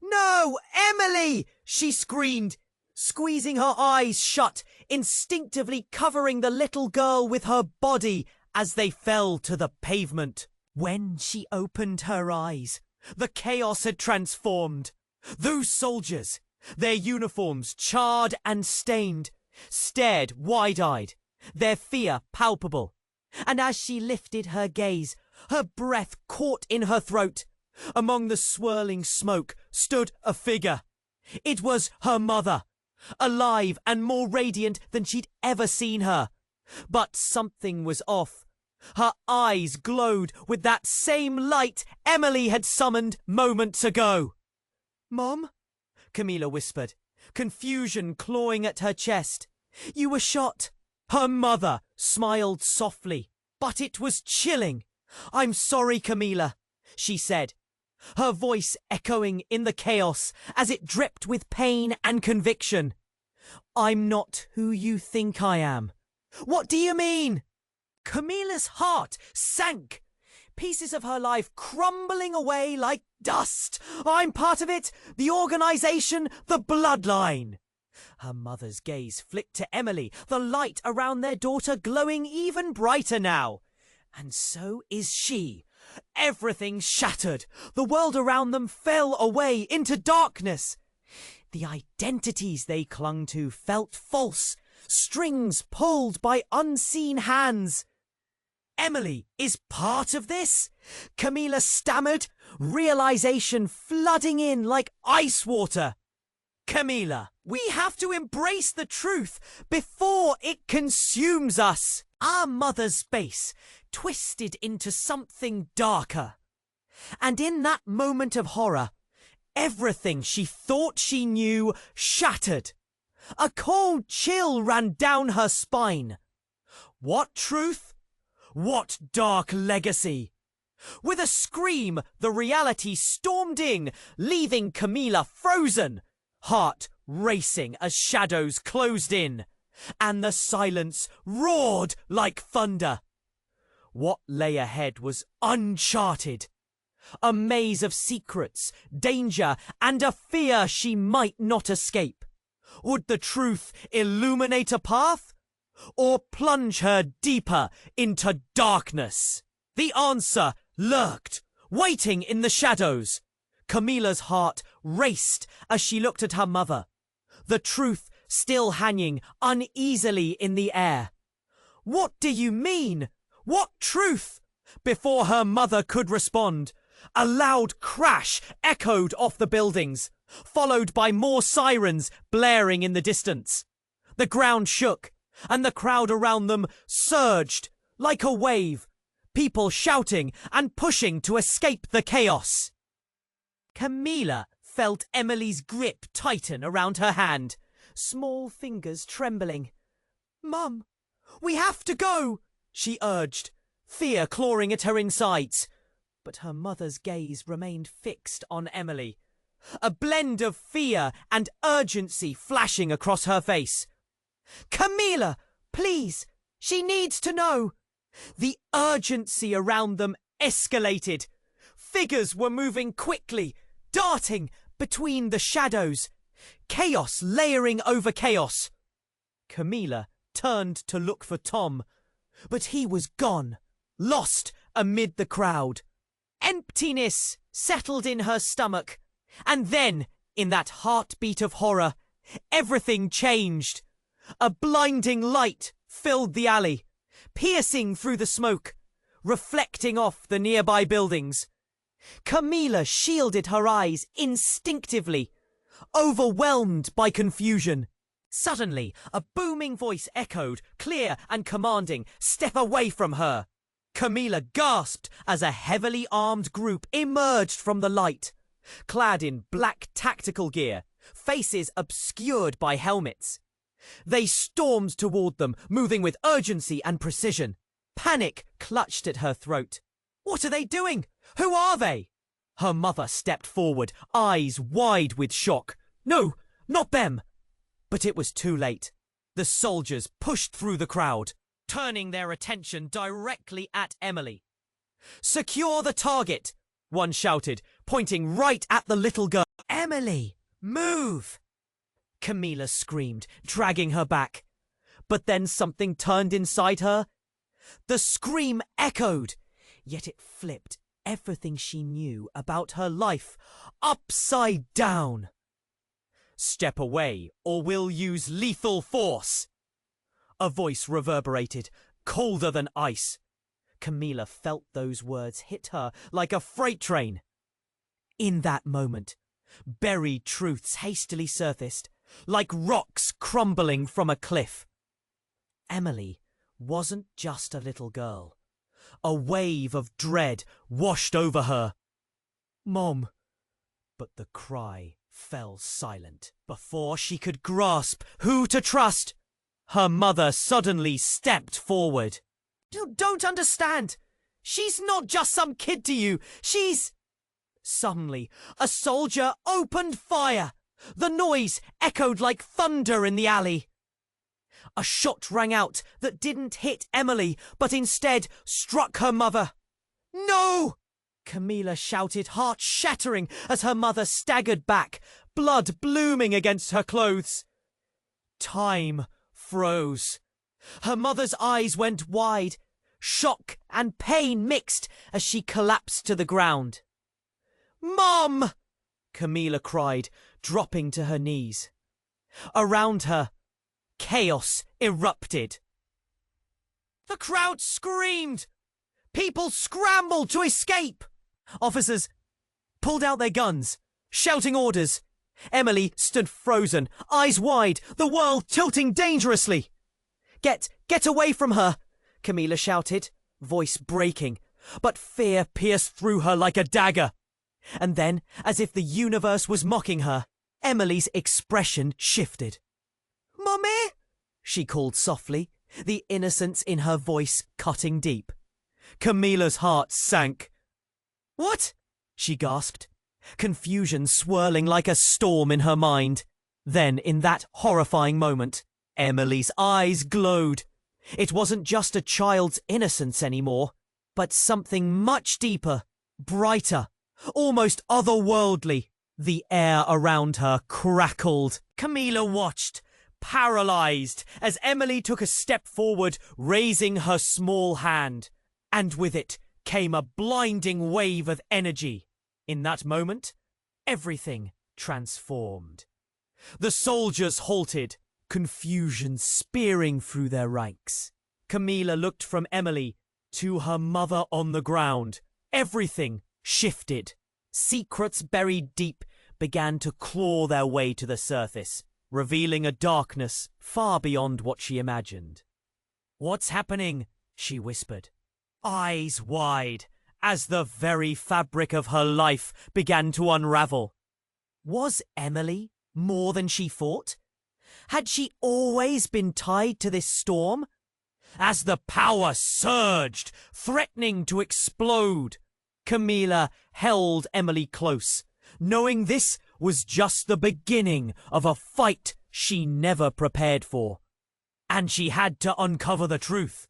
"No, Emily!" she screamed, squeezing her eyes shut, instinctively covering the little girl with her body as they fell to the pavement. When she opened her eyes, the chaos had transformed. Those soldiers, their uniforms charred and stained, stared wide-eyed, their fear palpable. And as she lifted her gaze, her breath caught in her throat. Among the swirling smoke stood a figure. It was her mother, alive and more radiant than she'd ever seen her. But something was off. Her eyes glowed with that same light Emily had summoned moments ago. "Mom?" Camila whispered, confusion clawing at her chest. "You were shot." Her mother smiled softly, but it was chilling. "I'm sorry, Camila," she said, her voice echoing in the chaos as it dripped with pain and conviction. "I'm not who you think I am." "What do you mean?" Camila's heart sank, pieces of her life crumbling away like dust. "I'm part of it, the organization, the bloodline." Her mother's gaze flicked to Emily, the light around their daughter glowing even brighter now. And so is she. Everything shattered. The world around them fell away into darkness. The identities they clung to felt false, strings pulled by unseen hands. "Emily is part of this?" Camila stammered, realization flooding in like ice water. "Camila, we have to embrace the truth before it consumes us." Our mother's face twisted into something darker. And in that moment of horror, everything she thought she knew shattered. A cold chill ran down her spine. What truth? What dark legacy? With a scream, the reality stormed in, leaving Camila frozen, heart racing as shadows closed in, and the silence roared like thunder. What lay ahead was uncharted. A maze of secrets, danger, and a fear she might not escape. Would the truth illuminate a path, or plunge her deeper into darkness? The answer lurked, waiting in the shadows. Camila's heart raced as she looked at her mother, the truth still hanging uneasily in the air. "What do you mean? What truth?" Before her mother could respond, a loud crash echoed off the buildings, followed by more sirens blaring in the distance. The ground shook, and the crowd around them surged like a wave, people shouting and pushing to escape the chaos. Camila felt Emily's grip tighten around her hand, small fingers trembling. "Mum, we have to go," she urged, fear clawing at her insides. But her mother's gaze remained fixed on Emily, a blend of fear and urgency flashing across her face. "Camila, please, she needs to know." The urgency around them escalated. Figures were moving quickly, darting between the shadows, chaos layering over chaos. Camila turned to look for Tom, but he was gone, lost amid the crowd. Emptiness settled in her stomach, and then, in that heartbeat of horror, everything changed. A blinding light filled the alley, piercing through the smoke, reflecting off the nearby buildings. Camila shielded her eyes instinctively, overwhelmed by confusion. Suddenly, a booming voice echoed, clear and commanding, "Step away from her!" Camila gasped as a heavily armed group emerged from the light, clad in black tactical gear, faces obscured by helmets. They stormed toward them, moving with urgency and precision. Panic clutched at her throat. What are they doing? Who are they? Her mother stepped forward, eyes wide with shock. No, not them! But it was too late. The soldiers pushed through the crowd, turning their attention directly at Emily. "Secure the target!" one shouted, pointing right at the little girl. "Emily, move!" Camila screamed, dragging her back. But then something turned inside her. The scream echoed, yet it flipped everything she knew about her life upside down. "Step away, or we'll use lethal force!" A voice reverberated, colder than ice. Camila felt those words hit her like a freight train. In that moment, buried truths hastily surfaced, like rocks crumbling from a cliff. Emily wasn't just a little girl. A wave of dread washed over her. "Mom!" But the cry fell silent. Before she could grasp who to trust, her mother suddenly stepped forward. "You don't understand! She's not just some kid to you! She's—" Suddenly, a soldier opened fire. The noise echoed like thunder in the alley. A shot rang out that didn't hit Emily, but instead struck her mother. "No!" Camila shouted, heart shattering, as her mother staggered back, blood blooming against her clothes. Time froze. Her mother's eyes went wide. Shock and pain mixed as she collapsed to the ground. "Mom!" Camila cried, dropping to her knees. Around her, chaos erupted. The crowd screamed. People scrambled to escape. Officers pulled out their guns, shouting orders. Emily stood frozen, eyes wide, the world tilting dangerously. Get away from her!" Camila shouted, voice breaking, but fear pierced through her like a dagger. And then, as if the universe was mocking her, Emily's expression shifted. "Mummy!" she called softly, the innocence in her voice cutting deep. Camila's heart sank. "What?" she gasped, confusion swirling like a storm in her mind. Then, in that horrifying moment, Emily's eyes glowed. It wasn't just a child's innocence anymore, but something much deeper, brighter, almost otherworldly. The air around her crackled. Camila watched, paralyzed, as Emily took a step forward, raising her small hand. And with it came a blinding wave of energy. In that moment, everything transformed. The soldiers halted, confusion spearing through their ranks. Camila looked from Emily to her mother on the ground. Everything shifted. Secrets buried deep began to claw their way to the surface, revealing a darkness far beyond what she imagined. "What's happening?" she whispered, eyes wide, as the very fabric of her life began to unravel. Was Emily more than she thought? Had she always been tied to this storm? As the power surged, threatening to explode, Camila held Emily close, knowing this was just the beginning of a fight she never prepared for. And she had to uncover the truth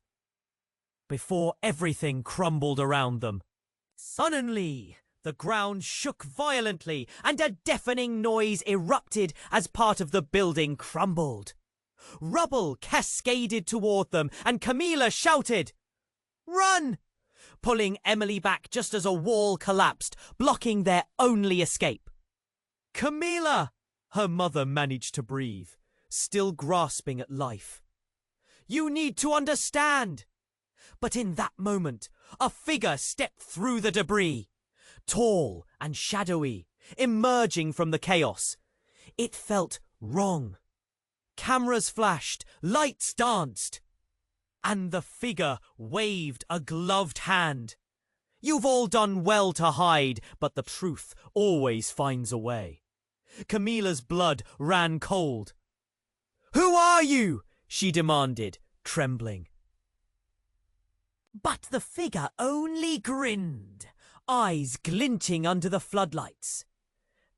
before everything crumbled around them. Suddenly, the ground shook violently, and a deafening noise erupted as part of the building crumbled. Rubble cascaded toward them, and Camila shouted, "Run!" pulling Emily back just as a wall collapsed, blocking their only escape. "Camila!" her mother managed to breathe, still grasping at life. "You need to understand!" But in that moment, a figure stepped through the debris, tall and shadowy, emerging from the chaos. It felt wrong. Cameras flashed, lights danced, and the figure waved a gloved hand. You've all done well to hide, but the truth always finds a way. Camila's blood ran cold. "Who are you?" she demanded, trembling. But the figure only grinned, eyes glinting under the floodlights.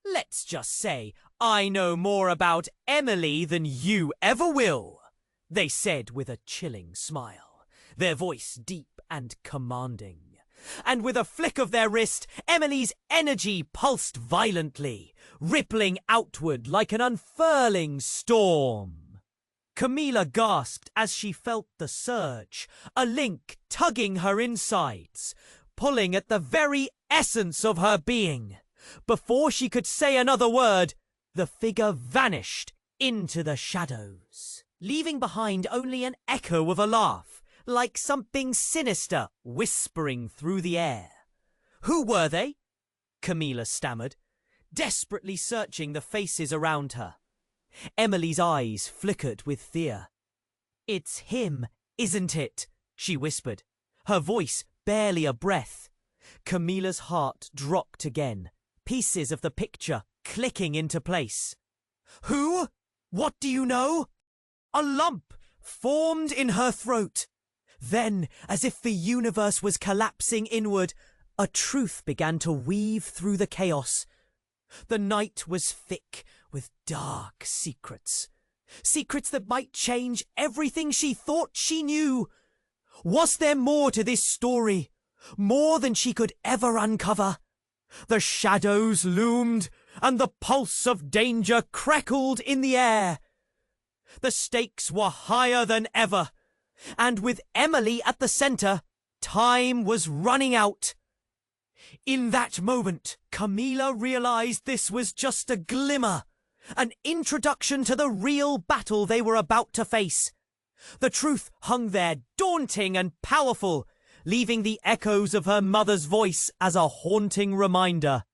"Let's just say I know more about Emily than you ever will," they said with a chilling smile, their voice deep and commanding. And with a flick of their wrist, Emily's energy pulsed violently, rippling outward like an unfurling storm. Camila gasped as she felt the surge, a link tugging her insides, pulling at the very essence of her being. Before she could say another word, the figure vanished into the shadows, leaving behind only an echo of a laugh, like something sinister whispering through the air. "Who were they?" Camila stammered, desperately searching the faces around her. Emily's eyes flickered with fear. "It's him, isn't it?" she whispered, her voice barely a breath. Camila's heart dropped again, pieces of the picture clicking into place. "Who? What do you know?" A lump formed in her throat. Then, as if the universe was collapsing inward, a truth began to weave through the chaos. The night was thick with dark secrets. Secrets that might change everything she thought she knew. Was there more to this story? More than she could ever uncover? The shadows loomed, and the pulse of danger crackled in the air. The stakes were higher than ever. And with Emily at the center, time was running out. In that moment, Camila realized this was just a glimmer, an introduction to the real battle they were about to face. The truth hung there, daunting and powerful, leaving the echoes of her mother's voice as a haunting reminder.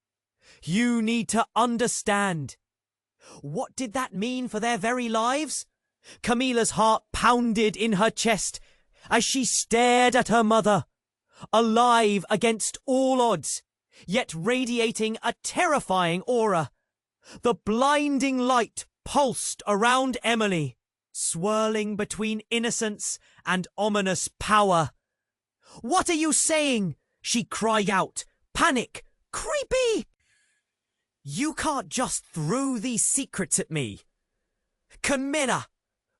You need to understand. What did that mean for their very lives? Camila's heart pounded in her chest as she stared at her mother, alive against all odds, yet radiating a terrifying aura. The blinding light pulsed around Emily, swirling between innocence and ominous power. "What are you saying?" she cried out, panic, creepy. "You can't just throw these secrets at me." "Camila!"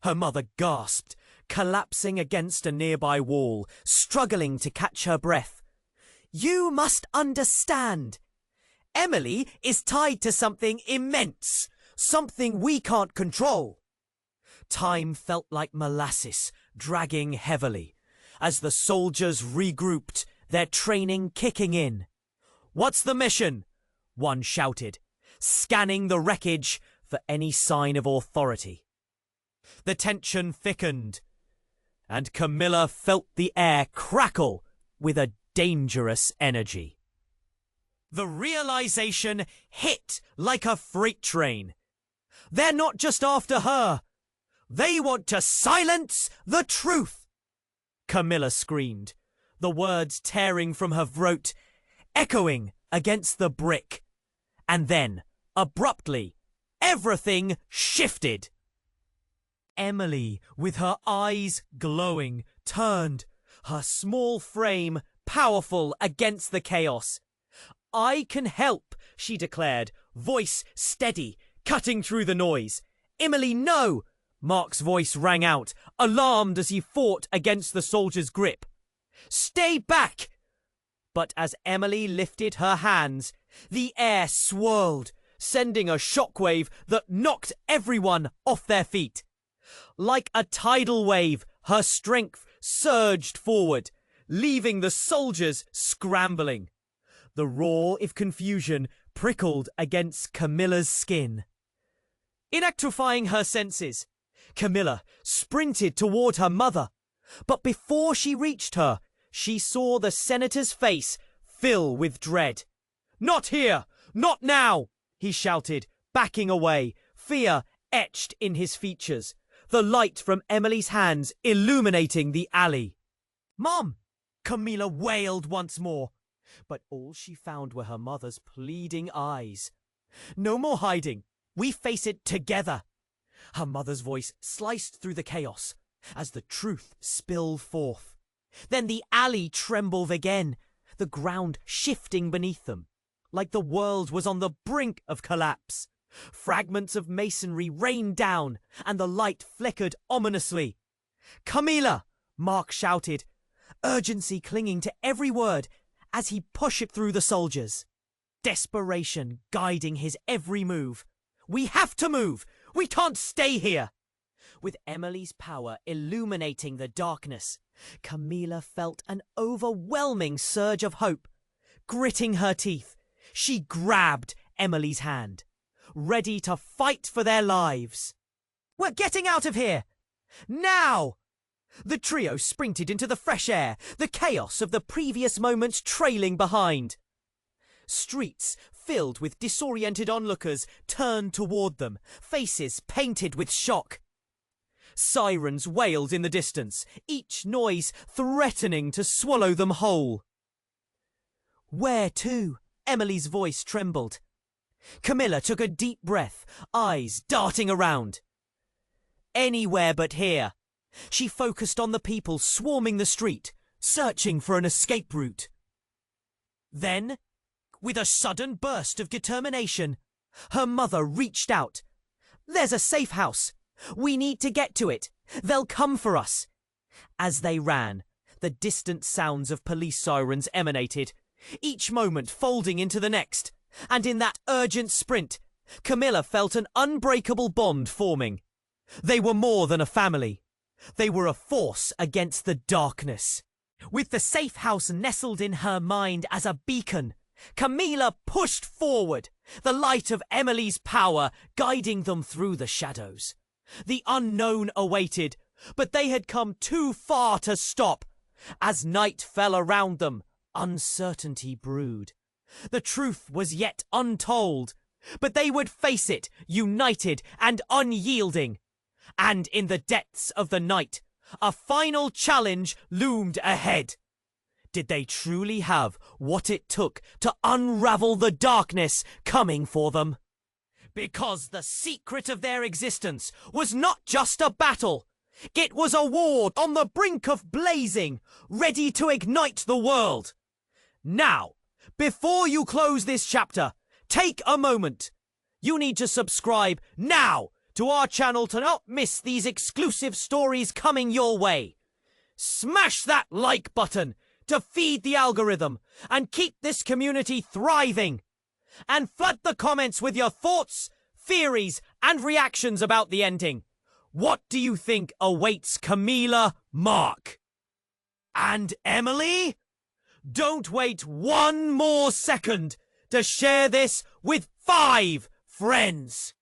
her mother gasped, collapsing against a nearby wall, struggling to catch her breath. "You must understand. Emily is tied to something immense, something we can't control." Time felt like molasses, dragging heavily, as the soldiers regrouped, their training kicking in. "What's the mission?" one shouted, scanning the wreckage for any sign of authority. The tension thickened, and Camila felt the air crackle with a dangerous energy. The realization hit like a freight train. They're not just after her. They want to silence the truth. Camila screamed, the words tearing from her throat, echoing against the brick. And then, abruptly, everything shifted. Emily, with her eyes glowing, turned, her small frame powerful against the chaos. "I can help," she declared, voice steady, cutting through the noise. "Emily, no!" Mark's voice rang out, alarmed as he fought against the soldier's grip. "Stay back!" But as Emily lifted her hands, the air swirled, sending a shockwave that knocked everyone off their feet. Like a tidal wave, her strength surged forward, leaving the soldiers scrambling. The roar of confusion prickled against Camila's skin. Electrifying her senses, Camila sprinted toward her mother, but before she reached her, she saw the senator's face fill with dread. "Not here! Not now!" he shouted, backing away, fear etched in his features, the light from Emily's hands illuminating the alley. "Mom!" Camila wailed once more, but all she found were her mother's pleading eyes. "No more hiding. We face it together." Her mother's voice sliced through the chaos as the truth spilled forth. Then the alley trembled again, the ground shifting beneath them, like the world was on the brink of collapse. Fragments of masonry rained down, and the light flickered ominously. "Camila!" Mark shouted, urgency clinging to every word as he pushed it through the soldiers. Desperation guiding his every move. "We have to move! We can't stay here!" With Emily's power illuminating the darkness, Camila felt an overwhelming surge of hope. Gritting her teeth, she grabbed Emily's hand, ready to fight for their lives. "We're getting out of here! Now!" The trio sprinted into the fresh air, the chaos of the previous moments trailing behind. Streets filled with disoriented onlookers turned toward them, faces painted with shock. Sirens wailed in the distance, each noise threatening to swallow them whole. "Where to?" Emily's voice trembled. Camila took a deep breath, eyes darting around. "Anywhere but here." She focused on the people swarming the street, searching for an escape route. Then, with a sudden burst of determination, her mother reached out. "There's a safe house. We need to get to it. They'll come for us." As they ran, the distant sounds of police sirens emanated, each moment folding into the next, and in that urgent sprint, Camila felt an unbreakable bond forming. They were more than a family. They were a force against the darkness. With the safe house nestled in her mind as a beacon, Camila pushed forward, the light of Emily's power guiding them through the shadows. The unknown awaited, but they had come too far to stop. As night fell around them, uncertainty brewed. The truth was yet untold, but they would face it, united and unyielding. And in the depths of the night, a final challenge loomed ahead. Did they truly have what it took to unravel the darkness coming for them? Because the secret of their existence was not just a battle. It was a war on the brink of blazing, ready to ignite the world. Now, before you close this chapter, take a moment. You need to subscribe now to our channel to not miss these exclusive stories coming your way. Smash that like button to feed the algorithm and keep this community thriving. And flood the comments with your thoughts, theories, and reactions about the ending. What do you think awaits Camila, Mark? And Emily? Don't wait one more second to share this with 5 friends.